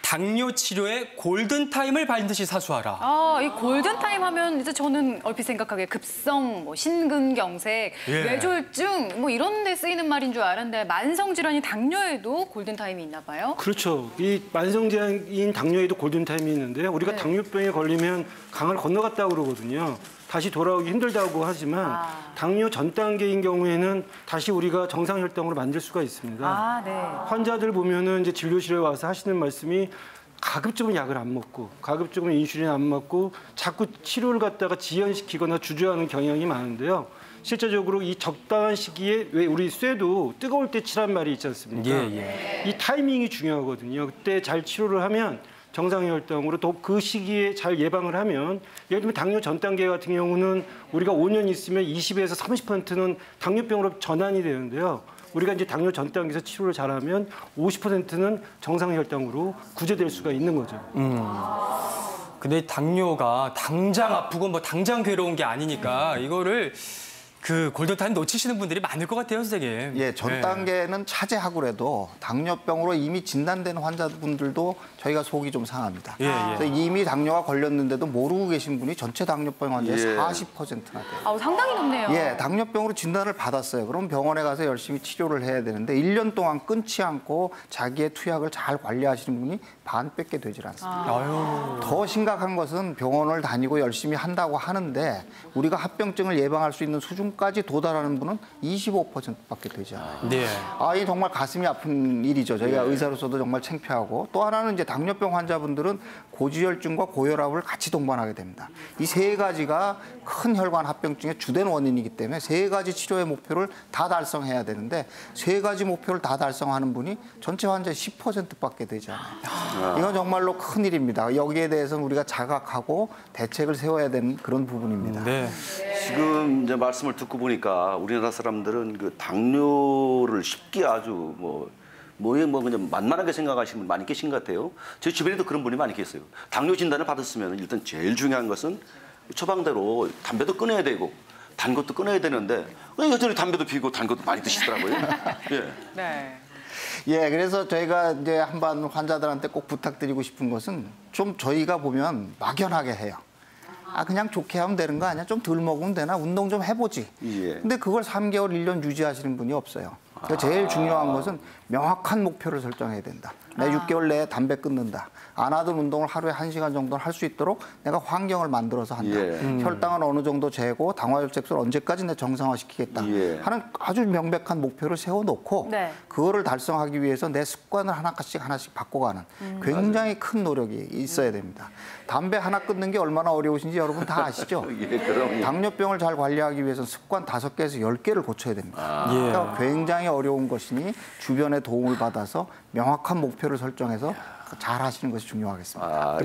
당뇨 치료의 골든타임을 반드시 사수하라. 이 골든타임 하면 이제 저는 얼핏 생각하기에 급성, 심근경색, 뇌졸중 이런 데 쓰이는 말인 줄 알았는데 만성질환인 당뇨에도 골든타임이 있나 봐요? 그렇죠. 이 만성질환인 당뇨에도 골든타임이 있는데요. 우리가 당뇨병에 걸리면 강을 건너갔다고 그러거든요. 다시 돌아오기 힘들다고 하지만 당뇨 전 단계인 경우에는 다시 우리가 정상 혈당으로 만들 수가 있습니다. 네. 환자들 보면은 이제 진료실에 와서 하시는 말씀이 가급적이면 약을 안 먹고 가급적이면 인슐린 안 먹고 자꾸 치료를 갖다가 지연시키거나 주저하는 경향이 많은데요. 실제적으로 이 적당한 시기에 왜 우리 쇠도 뜨거울 때 치란 말이 있지 않습니까? 이 타이밍이 중요하거든요. 그때 잘 치료를 하면 정상혈당으로 또 그 시기에 잘 예방을 하면 예를 들면 당뇨 전 단계 같은 경우는 우리가 5년 있으면 20에서 30%는 당뇨병으로 전환이 되는데요. 우리가 이제 당뇨 전 단계에서 치료를 잘하면 50%는 정상혈당으로 구제될 수가 있는 거죠. 근데 당뇨가 당장 아프고 당장 괴로운 게 아니니까 이거를 그 골든타임 놓치시는 분들이 많을 것 같아요, 선생님. 예, 전 단계는 차지하고라도 당뇨병으로 이미 진단된 환자분들도 저희가 속이 좀 상합니다. 그래서 이미 당뇨가 걸렸는데도 모르고 계신 분이 전체 당뇨병 환자의 40%나 돼요. 상당히 높네요. 예, 당뇨병으로 진단을 받았어요. 그럼 병원에 가서 열심히 치료를 해야 되는데 1년 동안 끊지 않고 자기의 투약을 잘 관리하시는 분이 반밖에 되질 않습니다. 더 심각한 것은 병원을 다니고 열심히 한다고 하는데 우리가 합병증을 예방할 수 있는 수준까지 도달하는 분은 25%밖에 되지 않아요. 이 정말 가슴이 아픈 일이죠. 저희가 의사로서도 정말 창피하고 또 하나는 이제 당뇨병 환자분들은 고지혈증과 고혈압을 같이 동반하게 됩니다. 이 세 가지가 큰 혈관 합병증의 주된 원인이기 때문에 세 가지 치료의 목표를 다 달성해야 되는데 세 가지 목표를 다 달성하는 분이 전체 환자의 10%밖에 되지 않아요. 이건 정말로 큰 일입니다. 여기에 대해서는 우리가 자각하고 대책을 세워야 되는 그런 부분입니다. 지금 이제 말씀을 듣고 보니까 우리나라 사람들은 그 당뇨를 쉽게 아주 그냥 만만하게 생각하시는 분 많이 계신 것 같아요. 제 주변에도 그런 분이 많이 계세요. 당뇨 진단을 받았으면 일단 제일 중요한 것은 처방대로 담배도 끊어야 되고 단 것도 끊어야 되는데 여전히 담배도 피우고 단 것도 많이 드시더라고요. 그래서 저희가 이제 한번 환자들한테 꼭 부탁드리고 싶은 것은 좀 저희가 보면 막연하게 해요. 그냥 좋게 하면 되는 거 아니야? 좀 덜 먹으면 되나? 운동 좀 해보지. 근데 그걸 3개월, 1년 유지하시는 분이 없어요. 그러니까 제일 중요한 것은 명확한 목표를 설정해야 된다. 내 6개월 내에 담배 끊는다. 안 하던 운동을 하루에 1시간 정도는 할 수 있도록 내가 환경을 만들어서 한다. 혈당은 어느 정도 재고 당화혈색소를 언제까지 내 정상화시키겠다 하는 아주 명백한 목표를 세워놓고 그거를 달성하기 위해서 내 습관을 하나씩 바꿔가는 굉장히 큰 노력이 있어야 됩니다. 담배 하나 끊는 게 얼마나 어려우신지 여러분 다 아시죠? 당뇨병을 잘 관리하기 위해서는 습관 5개에서 10개를 고쳐야 됩니다. 그러니까 굉장히 어려운 것이니 주변의 도움을 받아서 명확한 목표를 설정해서 잘 하시는 것이 중요하겠습니다.